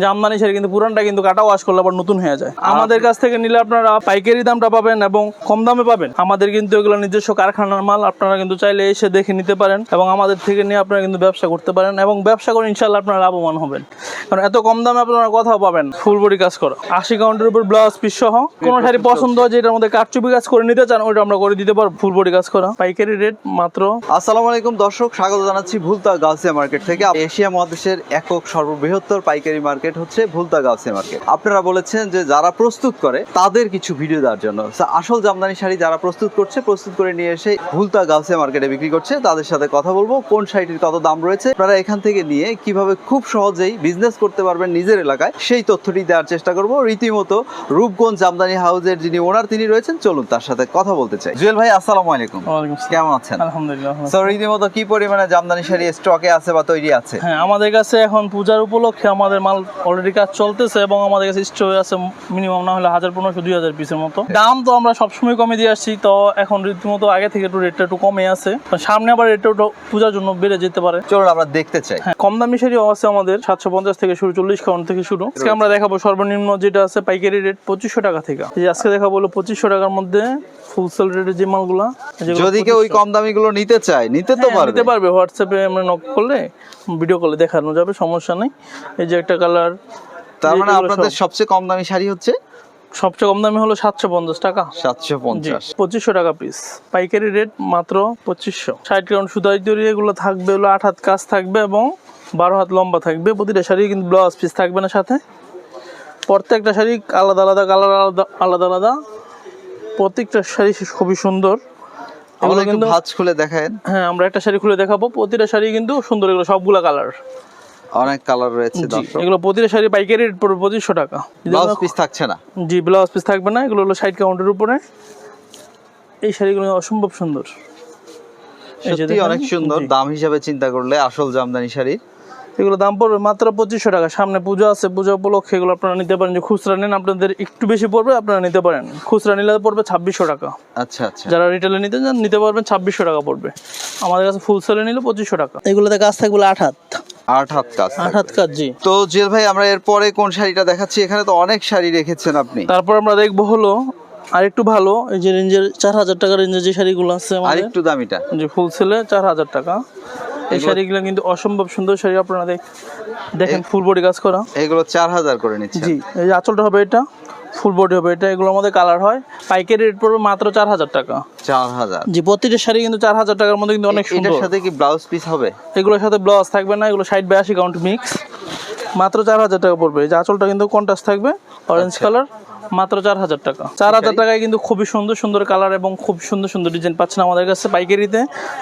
জামদানি শাড়ি কিন্তু পুরানটা কিন্তু কাটা ওয়াশ করলে আবার নতুন হয়ে যায়। আমাদের কাছ থেকে নিলে আপনারা পাইকারি দামটা পাবেন এবং কম দামে পাবেন। আমাদের কিন্তু এগুলো নিজস্ব কারখানার মাল, আপনারা কিন্তু চাইলে এসে দেখে নিতে পারেন এবং আমাদের থেকে নিয়ে আপনারা কিন্তু ব্যবসা করতে পারেন এবং ব্যবসা করে ইনশাল্লাহ আপনারা লাভবান হবেন, কারণ এত কম দামে আপনারা কোথাও পাবেন। ফুল বডি কাজ করা 80 কাউন্টের উপর ব্লাউজ পিস সহ। কোনো শাড়ি পছন্দ হয় যেটার মধ্যে কারচুপি কাজ করে নিতে চান ওইটা আমরা করে দিতে পারবো। ফুল বডি কাজ করা পাইকারি রেট মাত্র। আসসালামু আলাইকুম দর্শক, স্বাগত জানাচ্ছি ভুলতা গাউসিয়া মার্কেট থেকে। এশিয়া মহাদেশের একক সর্ববৃহত্তর পাইকারি মার্কেট হচ্ছে ভুলতা গাউসিয়া মার্কেট। আপনারা বলেছেন যে যারা প্রস্তুত করে তাদের কিছু ভিডিও দেওয়ার জন্য। আসল জামদানি শাড়ি যারা প্রস্তুত করে নিয়ে এসে ভুলতা গাউসিয়া মার্কেটে বিক্রি করছে, তাদের সাথে কথা বলবো কোন শাড়িটির কত দাম রয়েছে, আপনারা এখান থেকে নিয়ে কিভাবে খুব সহজেই বিজনেস করতে পারবেন নিজের এলাকায়, সেই তথ্যটি দেওয়ার চেষ্টা করব। রীতিমতো রূপগঞ্জ জামদানি হাউসের যিনি ওনার তিনি রয়েছেন, চলুন তার সাথে কথা বলতে চাই। জুয়েল ভাই আসসালামু আলাইকুম, কেমন আছেন? আলহামদুলিল্লাহ। রীতিমতো কি পরিমাণে জামদানি শাড়ি স্টকে আছে বা তৈরি আছে? হ্যাঁ, আমাদের কাছে এখন পূজার উপলক্ষে আমাদের মাল অলরেডি কাজ চলতেছে এবং আমাদের কাছে স্টকে আছে মিনিমাম না হলে 1500-2000 পিসের মতো। দাম তো আমরা সবসময় কমে দিয়ে আসছি, তো এখন রীতিমতো আগে থেকে একটু রেটটা একটু কমে আছে, সামনে আবার রেটটা পূজার জন্য বেড়ে যেতে পারে। চলুন আমরা দেখতে চাই। হ্যাঁ, কম দামি শাড়িও আছে আমাদের 750 থেকে শুরু, 40 কাউন্ট থেকে শুরু। আজকে আমরা দেখাবো সর্বনিম্ন যেটা আছে পাইকারি রেট 2500 টাকা থেকে। আজকে দেখাবো 2500 টাকার মধ্যে ফুল সেল রেটের যে মালগুলা। যদি কেউ ওই কম দামি গুলো নিতে চায় নিতে পারবে, হোয়াটসঅ্যাপে আমরা নক করলে ভিডিও কলে দেখানো যাবে, সমস্যা নেই। এই যে একটা কালার। তার মানে আপনাদের সবচেয়ে কম দামি শাড়ি হচ্ছে? সবচেয়ে কম দামি হলো 750 টাকা। 750, 2500 টাকা পিস। পাইকারি রেট মাত্র 2500। 60 কাউন্ট সুতাই তৈরি, এগুলো থাকবে হলো 8 হাত কাজ থাকবে এবং 12 হাত লম্বা থাকবে। প্রতিটা শাড়ি কিন্তু ব্লাউজ পিস থাকবে না সাথে। প্রত্যেকটা শাড়ি আলাদা আলাদা কালার, আলাদা আলাদা। প্রত্যেকটা শাড়ি খুবই সুন্দর। এগুলো কিন্তু ভাঁজ খুলে দেখায়। হ্যাঁ, আমরা একটা শাড়ি খুলে দেখাবো। প্রতিটা শাড়ি কিন্তু সুন্দর, এগুলো সবগুলা কালার, অনেক কালার রয়েছে দর্শক। এগুলো প্রতিটা শাড়ি পাইকারি রেট পড়বে 2500 টাকা। ব্লাউজ পিস থাকছে না? জি, ব্লাউজ পিস থাকবে না। এগুলো হলো 60 কাউন্টের উপরে। এই শাড়িগুলো অসম্ভব সুন্দর, সত্যি অনেক সুন্দর। দাম হিসাবে চিন্তা করলে আসল জামদানি শাড়ি এগুলো দাম পড়বে মাত্র 2500 টাকা। সামনে পূজা আছে, পূজা উপলক্ষে এগুলো আপনারা নিতে পারেন। যে খুচরা নেন আপনাদের একটু বেশি পড়বে, আপনারা নিতে পারেন। খুচরা নিলে পড়বে 2600 টাকা। আচ্ছা আচ্ছা। যারা রিটেলে নিতে চান নিতে পারবেন, 2600 টাকা পড়বে। আমাদের কাছে ফুল সেলে নিলে 2500 টাকা। এগুলোতে কাজ থাকবে 8 হাত। 8 হাত কাজ, 8 হাত কাজ। জি। তো জুয়েল ভাই, আমরা এরপরে কোন শাড়িটা দেখাচ্ছি? এখানে তো অনেক শাড়ি রেখেছেন আপনি। তারপর আমরা দেখবো হলো আরেকটু ভালো, এই যে রেঞ্জের 4000 টাকা রেঞ্জের যে শাড়িগুলো আছে আমাদের, আরেকটু দামিটা, যে ফুল সেলে 4000 টাকা। এই শাড়িগুলো কিন্তু অসম্ভব সুন্দর শাড়ি। আপনারা দেখেন ফুল বডি কাজ করা। এগুলো 4000 করে নিচ্ছে। জি, এই যে আঁচলটা হবে এটা, ফুল বডি হবে এটা। এগুলো আমাদের কালার হয়। পাইকারি রেট পড়বে মাত্র 4000 টাকা। 4000? জি, প্রতিটা শাড়ি কিন্তু 4000 টাকার মধ্যে কিন্তু অনেক সুন্দর। এটার সাথে কি ব্লাউজ পিস হবে? এগুলোর সাথে ব্লাউজ থাকবে না। এগুলো 60-82 কাউন্ট মিক্স, মাত্র 4000 টাকা পড়বে। এই যে আঁচলটা কিন্তু কন্ট্রাস্ট থাকবে, অরেঞ্জ কালার, মাত্র 4000 টাকা। 4000 টাকায় কিন্তু খুবই সুন্দর সুন্দর কালার এবং খুব সুন্দর সুন্দর ডিজাইন পাচ্ছেন আমাদের কাছে পাইকারিতে।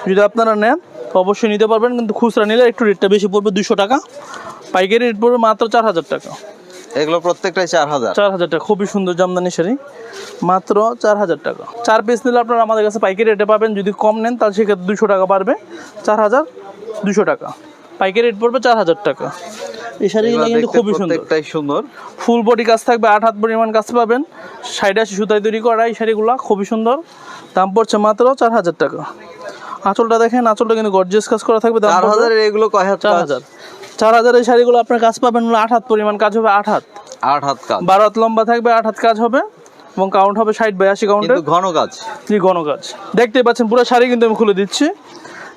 যদি আপনারা নেন অবশ্যই নিতে পারবেন, কিন্তু খুচরা নিলে একটু রেটটা বেশি পড়বে, 200 টাকা। পাইকারি রেট পড়বে মাত্র 4000 টাকা। এগুলো প্রত্যেকটাই 4000 টাকা। খুবই সুন্দর জামদানি শাড়ি, মাত্র 4000 টাকা। 4 পিস নিলে আপনারা আমাদের কাছে পাইকারি রেটে পাবেন। যদি কম নেন তাহলে সেক্ষেত্রে 200 টাকা বাড়বে, 4200 টাকা। পাইকারি রেট পড়বে 4000 টাকা। এই শাড়িগুলো কিন্তু খুবই সুন্দর। ফুল বডি কাজ থাকবে, 8 হাত পরিমাণ কাজ পাবেন। 60-80 সুতায় তৈরি করা এই শাড়িগুলো খুবই সুন্দর। দাম পড়ছে মাত্র 4000 টাকা। আঁচলটা দেখেন, আঁচলটা কিন্তু গর্জিয়াস কাজ করা থাকবে। 4000 এর এগুলো কয় হাত? 4000 এই শাড়িগুলো আপনার কাজ পাবেন 8 হাত পরিমাণ কাজ হবে। 8 হাত কাজ, 12 হাত লম্বা থাকবে, 8 হাত কাজ হবে এবং কাউন্ট হবে 60-82 কাউন্টের। ঘন কাজ। জি, ঘন কাজ। দেখতেই পাচ্ছেন পুরো শাড়ি কিন্তু আমি খুলে দিচ্ছি।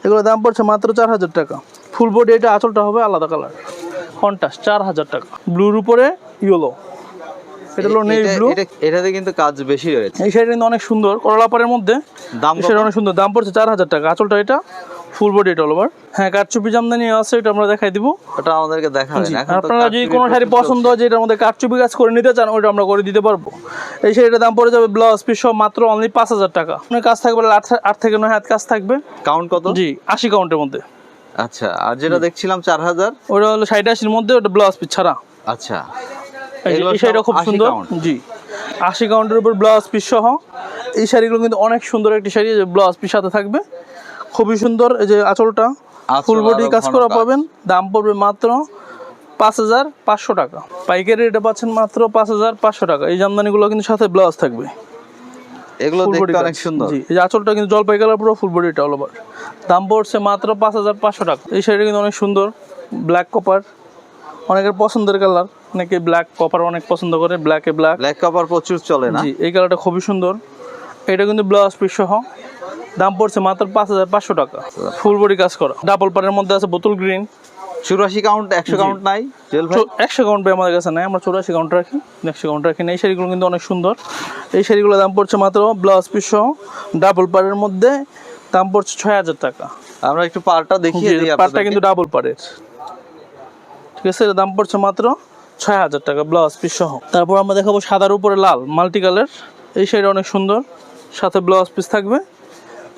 এগুলো দাম পড়ছে মাত্র 4000 টাকা। ফুল বডি এটা, আঁচলটা হবে আলাদা কালার, কন্ট্রাস্ট, 4000 টাকা। ব্লুর উপরে ইয়েলো, এটা হলো নেভি ব্লু। এটাতে কিন্তু কাজ বেশি রয়েছে। এই শাড়িটা কিন্তু অনেক সুন্দর, করলা পাড়ের মধ্যে। দাম অনেক সুন্দর। দাম পড়ছে 4000 টাকা। আঁচলটা এটা, ফুল বডি এটা অলওভার। হ্যাঁ, কারচুপি জামদানি আছে, এটা আমরা দেখাই দিব। ওটা আমাদেরকে দেখাবেন। আপনারা যদি কোনো শাড়ি পছন্দ হয় যেটার মধ্যে কারচুপি কাজ করে নিতে চান, ওইটা আমরা করে দিতে পারবো। এই শাড়িটার দাম পড়ে যাবে ব্লাউজ পিস সহ মাত্র অনলি 5000 টাকা। আপনার কাজ থাকবে 8 থেকে 9 হাত কাজ থাকবে। কাউন্ট কত? জি, 80 কাউন্টের মধ্যে। আচ্ছা। আর যেটা দেখছিলাম 4000, ওটা হলো 60-80 মধ্যে, ওটা ব্লাউজ পিস ছাড়া। আচ্ছা। এই শাড়িটা খুব সুন্দর। জি, 80 কাউন্টের উপর ব্লাউজ পিস সহ। এই শাড়িগুলো কিন্তু অনেক সুন্দর একটি শাড়ি, ব্লাউজ পিস সাথে থাকবে, খুবই সুন্দর। এই যে আঁচলটা ফুল বডি কাজ করা পাবেন। দাম পড়বে মাত্র 5500 টাকা। পাইকারি রেটে পাচ্ছেন মাত্র 5500 টাকা। এই জামদানিগুলো কিন্তু সাথে ব্লাউজ থাকবে। এগুলো দেখতে অনেক সুন্দর। জি, এই আঁচলটা কিন্তু জলপাই কালার, পুরো ফুল বডিটা অল ওভার। দাম পড়ছে মাত্র 5500 টাকা। এই শাড়িটা কিন্তু অনেক সুন্দর, ব্ল্যাক কপার, অনেকের পছন্দের কালার, অনেকে ব্ল্যাক কপার অনেক পছন্দ করে, ব্ল্যাক ব্ল্যাক কভার প্রচুর চলে না? জি, এই কালারটা খুবই সুন্দর। এটা কিন্তু ব্লাউজ পিস সহ, দাম পড়ছে মাত্র 5500 টাকা। ফুল বডি কাজ করা, ডাবল পারের মধ্যে আছে বোতল গ্রিন। 84 কাউন্ট, 100 কাউন্ট নাই জুয়েল ভাই? 100 কাউন্ট আমাদের কাছে নাই, আমরা 84 কাউন্ট রাখি, 100 কাউন্ট রাখি না। এই শাড়িগুলো কিন্তু অনেক সুন্দর। এই শাড়িগুলোর দাম পড়ছে মাত্র ব্লাউজ পিস সহ ডাবল পারের মধ্যে, দাম পড়ছে 6000 টাকা। আমরা একটু পারটা দেখিয়ে দিই পারটা আপনাদেরকে। কিন্তু ডাবল পারের, ঠিক আছে। এর দাম পড়ছে মাত্র 6000 টাকা ব্লাউজ পিস সহ। তারপর আমরা দেখাবো সাদার উপরে লাল মাল্টি কালার। এই শাড়িটা অনেক সুন্দর, সাথে ব্লাউজ পিস থাকবে।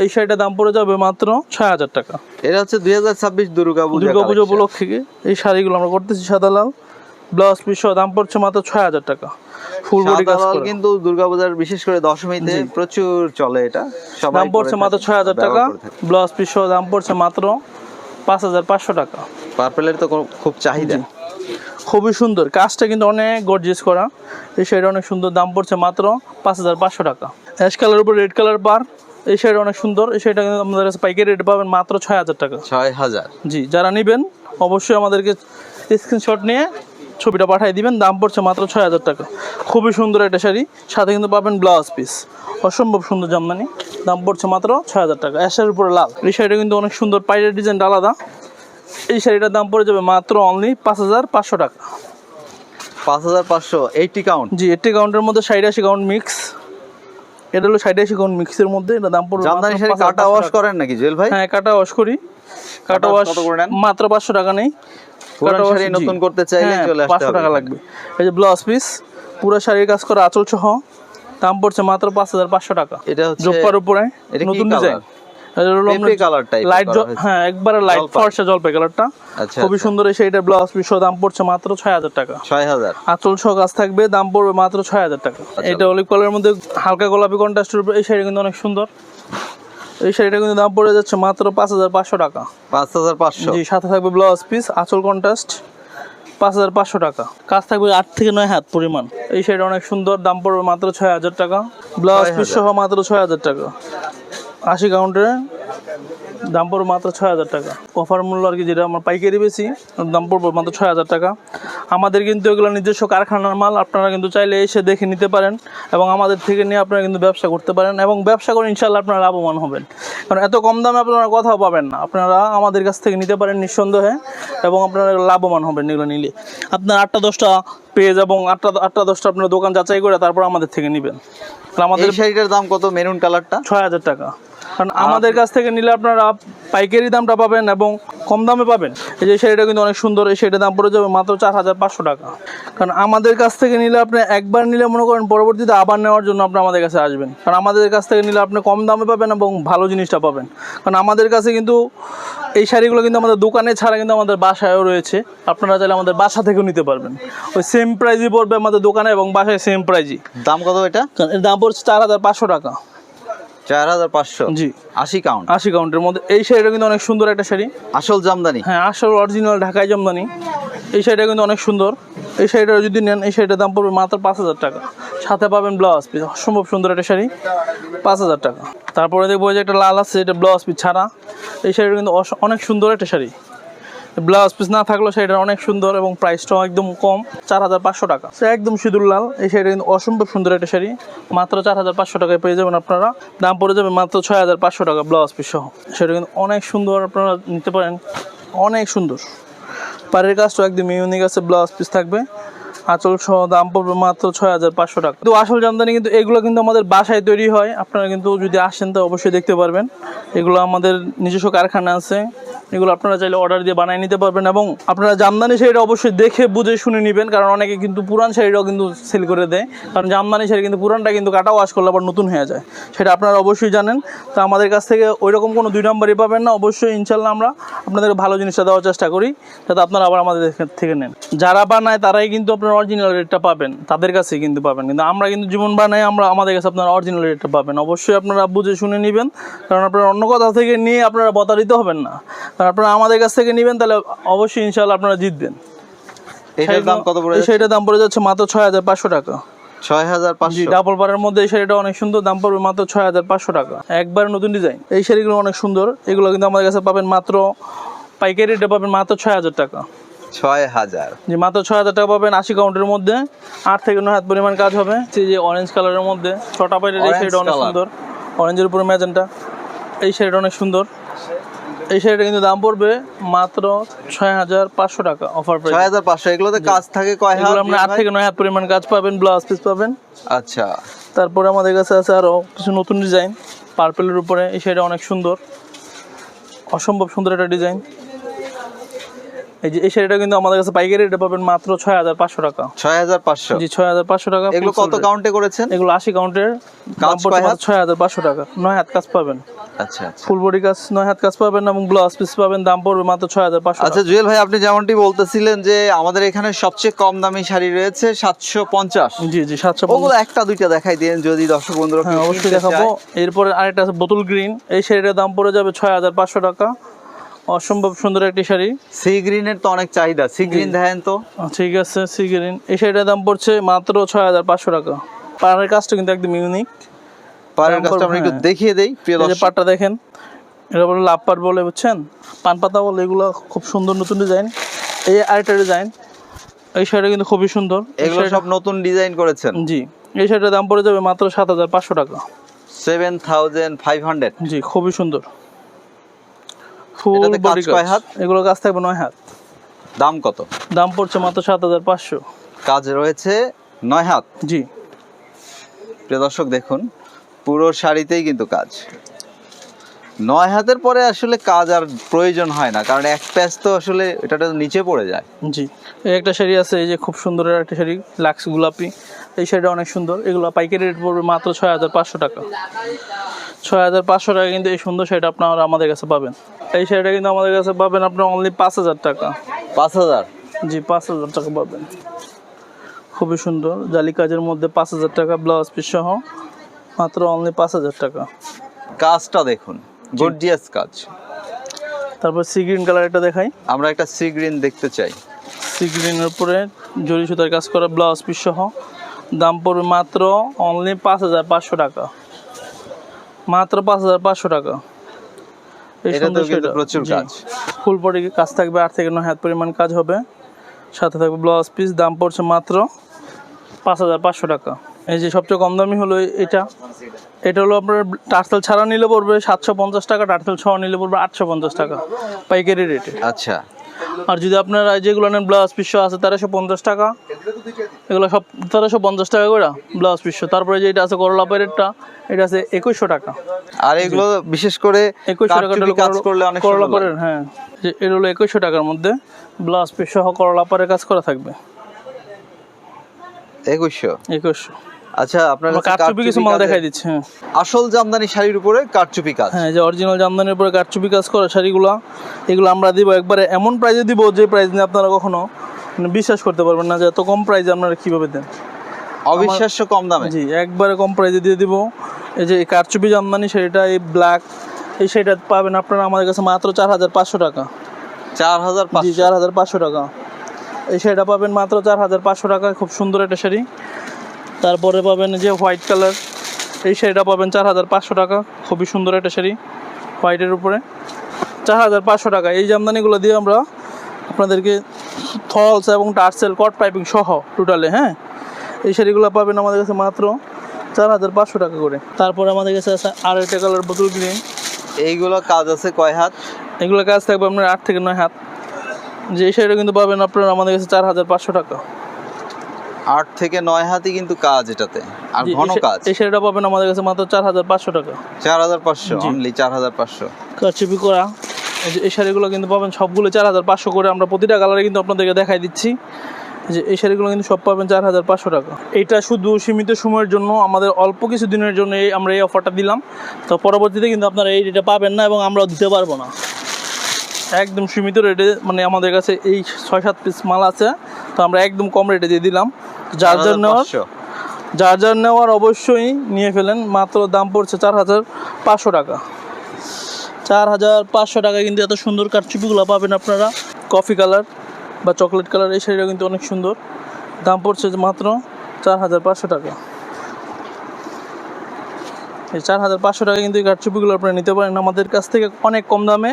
এই শাড়িটার দাম পড়ে যাবে মাত্র 6000 টাকা। এটা হচ্ছে 2026 দুর্গাপূজা উপলক্ষে এই শাড়িগুলো আমরা করতেছি সাদা লাল, ব্লাউজ পিস সহ, দাম পড়ছে মাত্র 6000 টাকা। ফুল বডি কাজ করা, কিন্তু দুর্গাপূজার বিশেষ করে দশমীতে প্রচুর চলে এটা, সবাই দাম পড়ছে মাত্র 6000 টাকা। ব্লাউজ পিস সহ দাম পড়ছে মাত্র 5500 টাকা। পার্পলের তো খুব চাহিদা, খুবই সুন্দর, কাজটা কিন্তু অনেক গর্জিয়াস করা। এই শাড়িটা অনেক সুন্দর, দাম পড়ছে মাত্র 5500 টাকা। অ্যাশ কালার উপর রেড কালার পার, এই শাড়িটা অনেক সুন্দর। এই শাড়িটা কিন্তু আমাদের কাছে পাইকারি রেট পাবেন মাত্র 6000 টাকা। 6000? জি, যারা নেবেন অবশ্যই আমাদেরকে স্ক্রিনশট নিয়ে ছবিটা পাঠিয়ে দিবেন। দাম পড়ছে মাত্র 6000 টাকা। খুবই সুন্দর একটা শাড়ি, সাথে কিন্তু পাবেন ব্লাউজ পিস, অসম্ভব সুন্দর জামদানি। দাম পড়ছে মাত্র 6000 টাকা। অ্যাশের উপরে লাল, এই শাড়িটা কিন্তু অনেক সুন্দর, পাইরের ডিজাইনটা আলাদা। এই শাড়িটার দাম পড়ে যাবে মাত্র অনলি 5500 টাকা। 5500? 80 কাউন্ট? জি, 80 কাউন্টের মধ্যে 80 কাউন্ট মিক্স। এটা হলো 80 কাউন্ট মিক্সের মধ্যে, এটা দাম পড়বে জামদানি শাড়ি কাটা ওয়াশ করেন নাকি জুয়েল ভাই? হ্যাঁ, কাটা ওয়াশ করি। কাটা ওয়াশ কত করে নেন? মাত্র 500 টাকা নেই। পুরো শাড়ি নতুন করতে চাইলে চলে আসতে হবে, 500 টাকা লাগবে। এই যে ব্লাউজ পিস, পুরো শাড়ির কাজ করা আঁচল সহ, দাম পড়ছে মাত্র 5500 টাকা। এটা হচ্ছে জোপার উপরে নতুন ডিজাইন, কালার টাইপ, লাইট, হ্যাঁ একবারে লাইট ফর্সা জলপাই কালারটা, খুবই সুন্দর। এই শাড়িটার ব্লাউজ পিস দাম পড়ছে মাত্র 6000 টাকা। 6000? আঁচল সহ কাজ থাকবে, দাম পড়বে মাত্র 6000 টাকা। এটা অলিভ কালারের মধ্যে হালকা গোলাপি কন্ট্রাস্টের উপর, এই শাড়ি কিন্তু অনেক সুন্দর। এই শাড়িটা কিন্তু দাম পড়ে যাচ্ছে মাত্র 5500 টাকা। 5500? জি, সাথে থাকবে ব্লাউজ পিস, আঁচল কন্ট্রাস্ট, 5500 টাকা। কাজ থাকবে 8 থেকে 9 হাত পরিমাণ। এই শাড়িটা অনেক সুন্দর, দাম পড়বে মাত্র 6000 টাকা। ব্লাউজ পিস সহ মাত্র 6000 টাকা। 80 কাউন্টে দাম পড়বে মাত্র 6000 টাকা। অফার মূল্য আর কি, যেটা আমার পাইকারি বেশি, দাম পড়বে মাত্র 6000 টাকা। আমাদের কিন্তু এগুলো নিজস্ব কারখানার মাল, আপনারা কিন্তু চাইলে এসে দেখে নিতে পারেন এবং আমাদের থেকে নিয়ে আপনারা কিন্তু ব্যবসা করতে পারেন এবং ব্যবসা করে ইনশাল্লাহ আপনারা লাভবান হবেন। কারণ এত কম দামে আপনারা কোথাও পাবেন না। আপনারা আমাদের কাছ থেকে নিতে পারেন নিঃসন্দেহে এবং আপনারা লাভবান হবেন এগুলো নিলে। আপনার 8টা-10টা পেয়ে এবং 8টা-10টা আপনার দোকান যাচাই করে তারপর আমাদের থেকে নেবেন। আমাদের শাড়িটার দাম কত? মেরুন কালারটা 6000 টাকা। কারণ আমাদের কাছ থেকে নিলে আপনারা পাইকারি দামটা পাবেন এবং কম দামে পাবেন। এই যে শাড়িটা কিন্তু অনেক সুন্দর, এই শাড়িটার দাম পড়ে যাবে মাত্র 4500 টাকা। কারণ আমাদের কাছ থেকে নিলে আপনি একবার নিলে মনে করেন পরবর্তীতে আবার নেওয়ার জন্য আপনি আমাদের কাছে আসবেন। কারণ আমাদের কাছ থেকে নিলে আপনি কম দামে পাবেন এবং ভালো জিনিসটা পাবেন। কারণ আমাদের কাছে কিন্তু এই শাড়িগুলো কিন্তু আমাদের দোকানে ছাড়া কিন্তু আমাদের বাসায়ও রয়েছে। আপনারা চাইলে আমাদের বাসা থেকেও নিতে পারবেন। ওই সেম প্রাইজই পড়বে আমাদের দোকানে এবং বাসায় সেম প্রাইজই। দাম কত এটা? এর দাম পড়ছে 4500 টাকা। 4500? জি, 80 কাউন্ট? 80 কাউন্টের মধ্যে। এই শাড়িটা কিন্তু অনেক সুন্দর একটা শাড়ি, আসল জামদানি? হ্যাঁ, আসল অরিজিনাল ঢাকাই জামদানি। এই শাড়িটা কিন্তু অনেক সুন্দর। এই শাড়িটা যদি নেন, এই শাড়িটার দাম পড়বে মাত্র 5000 টাকা। সাথে পাবেন ব্লাউজ পিস, অসম্ভব সুন্দর একটা শাড়ি, 5000 টাকা। তারপরে দেখবো যে একটা লাল আছে, এটা ব্লাউজ পিস ছাড়া। এই শাড়িটা কিন্তু অনেক সুন্দর একটা শাড়ি, ব্লাউজ পিস না থাকলেও শাড়িটা অনেক সুন্দর এবং প্রাইসটাও একদম কম, 4500 টাকা। সে একদম সিঁদুর লাল, এই শাড়িটা কিন্তু অসম্ভব সুন্দর একটা শাড়ি, মাত্র 4500 টাকায় পেয়ে যাবেন আপনারা। দাম পড়ে যাবে মাত্র 6500 টাকা ব্লাউজ পিস সহ। সেটা কিন্তু অনেক সুন্দর, আপনারা নিতে পারেন, অনেক সুন্দর। পাড়ের কাজটাও একদম ইউনিক আছে, ব্লাউজ পিস থাকবে, আঁচল সহ, দাম পড়বে মাত্র 6500 টাকা। কিন্তু আসল জামদানি কিন্তু এগুলো কিন্তু আমাদের বাসায় তৈরি হয়। আপনারা কিন্তু যদি আসেন তো অবশ্যই দেখতে পারবেন। এগুলো আমাদের নিজস্ব কারখানা আছে, এগুলো আপনারা চাইলে অর্ডার দিয়ে বানিয়ে নিতে পারবেন এবং আপনারা জামদানি শাড়িটা অবশ্যই দেখে বুঝে শুনে নেবেন। কারণ অনেকে কিন্তু পুরান শাড়িটাও কিন্তু সেল করে দেয়, কারণ জামদানি শাড়ি কিন্তু পুরানটা কিন্তু কাটা ওয়াশ করলে আবার নতুন হয়ে যায়, সেটা আপনারা অবশ্যই জানেন। তো আমাদের কাছ থেকে ওই রকম কোনো 2 নম্বরই পাবেন না। অবশ্যই ইনশাল্লাহ আমরা আপনাদের ভালো জিনিসটা দেওয়ার চেষ্টা করি, যাতে আপনারা আবার আমাদের থেকে নেন। যারা বানায় তারাই কিন্তু আপনার অরিজিনাল রেটটা পাবেন, তাদের কাছেই কিন্তু পাবেন। কিন্তু আমরা কিন্তু জীবন বানাই, আমরা আমাদের কাছে আপনারা অরিজিনাল রেটটা পাবেন। অবশ্যই আপনারা বুঝে শুনে নেবেন, কারণ আপনারা অন্য কোথাও থেকে নিয়ে আপনারা প্রতারিত হবেন না। কারণ আপনারা আমাদের কাছ থেকে নেবেন, তাহলে অবশ্যই ইনশাআল্লাহ আপনারা জিতবেন। এটার দাম কত পড়ে? সেটার দাম পড়ে যাচ্ছে মাত্র 6500 টাকা। 6500? ডাবল পারের মধ্যে এই শাড়িটা অনেক সুন্দর, দাম পড়বে মাত্র 6500 টাকা। একবার নতুন ডিজাইন, এই শাড়িগুলো অনেক সুন্দর। এগুলো কিন্তু আমাদের কাছে পাবেন মাত্র পাইকারি রেটে পাবেন মাত্র 6000 টাকা। 6000। যে মাত্র 6000 টাকা পাবেন 80 কাউন্টের মধ্যে 8 থেকে 9 হাত পরিমাণ কাজ হবে। যে অরেঞ্জ কালারের মধ্যে ছটা পাইরের এই শাড়িটা অনেক সুন্দর, অরেঞ্জের উপরে ম্যাজেন্টা, এই শাড়িটা অনেক সুন্দর। এই শাড়িটা কিন্তু দাম পড়বে মাত্র 6500 টাকা অফার প্রাইস। 6500। এগুলোতে কাজ থাকে কয় হাত? এগুলো আপনি 8 থেকে 9 হাত পরিমাণ কাজ পাবেন, ব্লাউজ পিস পাবেন। আচ্ছা, তারপরে আমাদের কাছে আছে আরো কিছু নতুন ডিজাইন পার্পেলের উপরে। এই শাড়িটা অনেক সুন্দর, অসম্ভব সুন্দর একটা ডিজাইন। এই যে এই শাড়িটা কিন্তু আমাদের কাছে পাইকারি রেটে পাবেন মাত্র 6500 টাকা। 6500। জি 6500 টাকা। এগুলো কত কাউন্টে করেছেন? এগুলো 80 কাউন্টের, কাজ দাম পড়বে 6500 টাকা। 9 হাত কাজ পাবেন। আচ্ছা আচ্ছা, ফুল বডি কাজ 9 হাত কাজ পাবেন এবং ব্লাউজ পিস পাবেন, দাম পড়বে মাত্র 6500 আচ্ছা জুয়েল ভাই, আপনি যেমনটি বলতেছিলেন যে আমাদের এখানে সবচেয়ে কম দামি শাড়ি রয়েছে 750। জি জি 750। ওগুলো একটা দুইটা দেখাই দেন যদি দর্শক বন্ধুরা হ্যাঁ অবশ্যই দেখাবো। এরপরে আরেকটা আছে বোতল গ্রিন, এই শাড়িটার দাম পড়ে যাবে 6500 টাকা। অসম্ভব সুন্দর একটি শাড়ি। সি গ্রিনের তো অনেক চাহিদা, সি গ্রিন দেখেন তো। ঠিক আছে, সি গ্রিন এই শাড়িটার দাম পড়ছে মাত্র 6500 টাকা। পাড়ের কাজটা কিন্তু একদম ইউনিক। পাড়ের কাজটা আমরা একটু দেখিয়ে দেই প্রিয় এই যে দর্শক। পাটটা দেখেন, এটা বলে লাভ পাট বলে, বুঝছেন, পান পাতা বলে। এগুলো খুব সুন্দর নতুন ডিজাইন। এই আরেকটা ডিজাইন, এই শাড়িটা কিন্তু খুবই সুন্দর। এগুলো সব নতুন ডিজাইন করেছেন? জি, এই শাড়িটার দাম পড়ে যাবে মাত্র 7500 টাকা। 7500। জি খুবই সুন্দর, ফুল এটাতে কাজ বডি কয় হাত? এগুলো কাজ থাকবে 9 হাত। দাম কত? দাম পড়ছে মাত্র 7500। কাজ রয়েছে 9 হাত। জি প্রিয় দর্শক দেখুন, পুরো শাড়িতেই কিন্তু কাজ। 9 হাতের পরে আসলে কাজ আর প্রয়োজন হয় না, কারণ এক প্যাচ তো আসলে এটা নিচে পড়ে যায়। জি, এই একটা শাড়ি আছে, এই যে খুব সুন্দর একটা শাড়ি, লাক্স গোলাপি। এই শাড়িটা অনেক সুন্দর। এগুলো পাইকারি রেট পড়বে মাত্র 6500 টাকা। 6500 টাকা কিন্তু এই সুন্দর শাড়িটা আপনারা আমাদের কাছে পাবেন। এই শাড়িটা কিন্তু আমাদের কাছে পাবেন আপনার অনলি 5000 টাকা। 5000? জি 5000 টাকা পাবেন। খুবই সুন্দর জালি কাজের মধ্যে 5000 টাকা, ব্লাউজ পিস সহ মাত্র অনলি 5000 টাকা। কাজটা দেখুন, গর্জিয়াস কাজ। তারপর সি গ্রিন কালারটা দেখাই। আমরা একটা সি গ্রিন দেখতে চাই। সি গ্রিনের উপরে জরি সুতার কাজ করা, ব্লাউজ পিস সহ, দাম পড়বে মাত্র অনলি 5500 টাকা। মাত্র 5500 টাকা। এই সুন্দর কিন্তু প্রচুর কাজ। ফুল বডি কাজ থাকবে, 8 থেকে 9 হাত পরিমাণ কাজ হবে, সাথে থাকবে ব্লাউজ পিস। দাম পড়ছে মাত্র 5500 টাকা। এই যে সবচেয়ে কম দামি হলো এটা। এটা হলো আপনার টার্সেল ছাড়া নিলে পড়বে 750 টাকা, টার্সেল সহ নিলে পড়বে 850 টাকা পাইকারি রেটে। আচ্ছা, আর যদি আপনারা যেগুলো নেন ব্লাউজ পিস আছে 1350 টাকা, এগুলো সব 1350 টাকা করে ব্লাউজ পিস। তারপরে যে এটা আছে করলা পাইরেটটা, এটা আছে 2100 টাকা। আর এগুলো বিশেষ করে 2100 টাকা কাজ করলে অনেক করলা সুন্দর পাইরের। হ্যাঁ, যে এটা হলো 2100 টাকার মধ্যে ব্লাউজ পিস সহ করলা পাইরের কাজ করা থাকবে। 2100। আচ্ছা, আপনার কাছে কারচুপি কিছু মাল দেখাই দিচ্ছে। হ্যাঁ, আসল জামদানি শাড়ির উপরে কারচুপি কাজ। হ্যাঁ, যে অরিজিনাল জামদানির উপরে কারচুপি কাজ করা শাড়িগুলো, এগুলো আমরা দিব একবারে এমন প্রাইসে দিব যে প্রাইস নিয়ে আপনারা কখনো বিশ্বাস করতে পারবেন না যে এত কম প্রাইসে আপনারা কিভাবে দেন। অবিশ্বাস্য কম দামে। জি, একবারে কম প্রাইসে দিয়ে দিব। এই যে কারচুপি জামদানি শাড়িটা, এই ব্ল্যাক, এই শাড়িটা পাবেন আপনারা আমাদের কাছে মাত্র 4500 টাকা। 4500? জি 4500 টাকা। এই শাড়িটা পাবেন মাত্র 4500 টাকা। খুব সুন্দর একটা শাড়ি। তারপরে পাবেন যে হোয়াইট কালার, এই শাড়িটা পাবেন 4500 টাকা। খুবই সুন্দর একটা শাড়ি হোয়াইটের উপরে, 4500 টাকা। এই জামদানিগুলো দিয়ে আমরা আপনাদেরকে থলস এবং টার্সেল কট পাইপিং সহ টোটালে, হ্যাঁ, এই শাড়িগুলো পাবেন আমাদের কাছে মাত্র 4500 টাকা করে। তারপরে আমাদের কাছে আছে আরেকটা কালার বোতল গ্রিন। এইগুলো কাজ আছে কয় হাত? এগুলো কাজ থাকবে আপনার 8 থেকে 9 হাত। যে এই শাড়িটা কিন্তু পাবেন আপনারা আমাদের কাছে 4500 টাকা। 8 থেকে 9 হাতই কিন্তু কাজ এটাতে, আর ঘন কাজ। এই শাড়িটা পাবেন আমাদের কাছে মাত্র 4500 টাকা। 4500? অনলি 4500? কারচুপি করা এই শাড়িগুলো কিন্তু পাবেন সবগুলো 4500 করে। আমরা প্রতিটা কালারে কিন্তু আপনাদেরকে দেখাই দিচ্ছি। যে এই শাড়িগুলো কিন্তু সব পাবেন 4500 টাকা। এটা শুধু সীমিত সময়ের জন্য, আমাদের অল্প কিছু দিনের জন্য আমরা এই অফারটা দিলাম। তো পরবর্তীতে কিন্তু আপনারা এই রেটে পাবেন না এবং আমরাও দিতে পারবো না। একদম সীমিত রেটে, মানে আমাদের কাছে এই 6-7 পিস মাল আছে, তো আমরা একদম কম রেটে দিয়ে দিলাম। যার নেওয়ার অবশ্যই নিয়ে ফেলেন। মাত্র দাম পড়ছে 4500 টাকা। 4500 টাকা কিন্তু এত সুন্দর কারচুপিগুলো পাবেন আপনারা। কফি কালার বা চকলেট কালার, এই শাড়িটা কিন্তু অনেক সুন্দর। দাম পড়ছে মাত্র 4500 টাকা। এই 4500 টাকা কিন্তু এই কারচুপিগুলো আপনারা নিতে পারেন আমাদের কাছ থেকে অনেক কম দামে,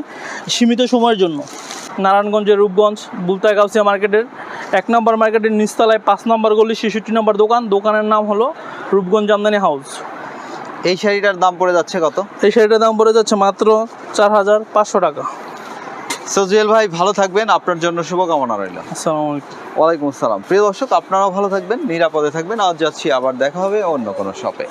সীমিত সময়ের জন্য। নারায়ণগঞ্জের রূপগঞ্জ বুলতা গাউসিয়া মার্কেটের 1 নম্বর মার্কেটের নিচতলায় 5 নম্বর গলি 66 নম্বর দোকান। দোকানের নাম হলো রূপগঞ্জ জামদানি হাউস। এই শাড়িটার দাম পড়ে যাচ্ছে কত? এই শাড়িটার দাম পড়ে যাচ্ছে মাত্র 4500 টাকা। সো জুয়েল ভাই ভালো থাকবেন, আপনার জন্য শুভকামনা রইল। আসসালামু আলাইকুম। ওয়ালাইকুম আসসালাম। প্রিয় দর্শক, আপনারাও ভালো থাকবেন, নিরাপদে থাকবেন। আজ যাচ্ছি, আবার দেখা হবে অন্য কোনো শপে।